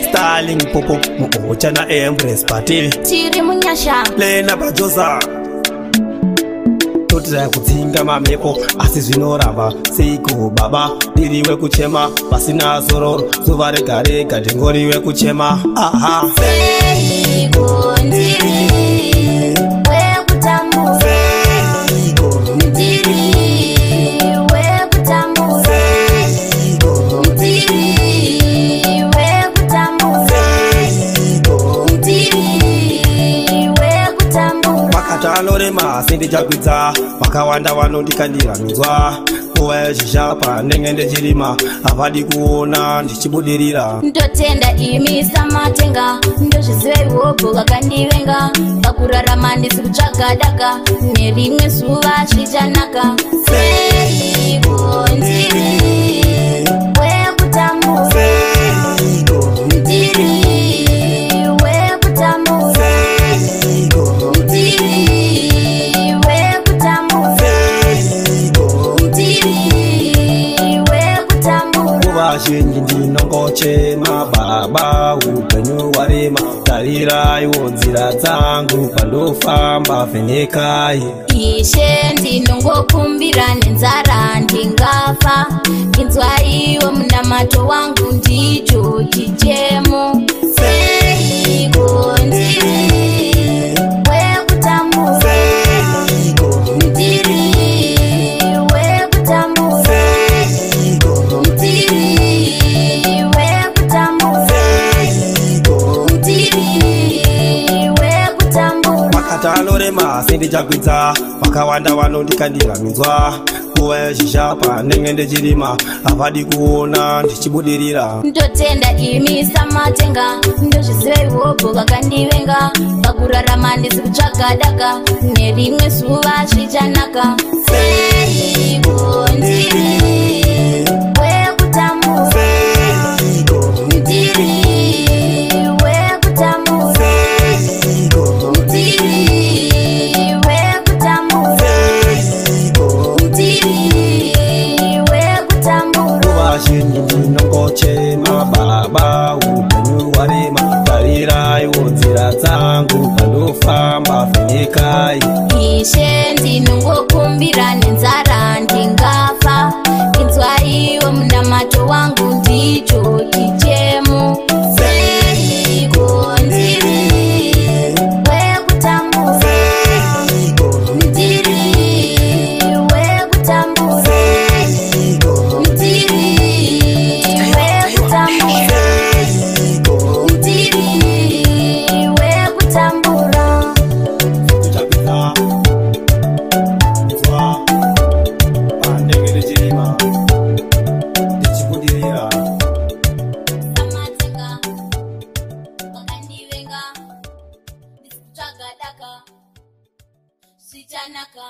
Starling Popo Muocha na Empress Party Tiri Munyasha Lena Bajosa Totira kutsinga mameko asi zvinoramba seiko baba ndiriwe kuchema pasina zororo zuva rega rega ndingoriwe kuchema aha seiko ndiri wekutambura seiko ndiri wekutambura ndiri wekutambura ndiri wekutambura makatalorema sindichagwidza vakawanda vanondikandiranudzwa nguva yezhizhapa ndenge ndechirima havadi kuona ndichibudirira ndotenda imi samatenga ndozviziva iwogo vakandivenga pakurarama ndisi kutsvaga daka nerimwe zuva zvichanaka seiko ndiri wekutambura ndiri wekutambura ndiri wekutambura ndiri wekutambura nguva zhinji ndinongochema baba upenyu warema tariraiwo nzira dzangu pandofamba vhenekai ishe ndinongokumbira nenzara ndingafa inzwaiwo munamato wangu ndicho chichemo seiko ndiri wekutambura ndiri wekutambura ndiri wekutambura ndiri wekutambura makatalorema sindichagwidza vakawanda vanondikandiranudzwa nguva yezhizhapa ndenge ndechirima havadi kuona ndichibudirira ndotenda imi samatenga ndozviziva iwogo vakandivenga pakurarama ndisi kutsvaga daka nerimwe zuva zvichanaka seiko ndiri wekutambura ndiri wekutambura ndiri wekutambura ndiri wekutambura nguva zhinji ndinongochema baba upenyu warema tariraiwo nzira dzangu pandofamba vhenekai ishe ndinongokumbira nenzara ndingafa inzwaiwo munamato wangu ndicho chichemo seiko ndiri wekutambura ndiri wekutambura ndiri wekutambura ndiri wekutambura ndichagwidza nzwa pandenge ndechirima ndichibudirira samatenga vakandivenga ndisi kutsvaga daka zvichanaka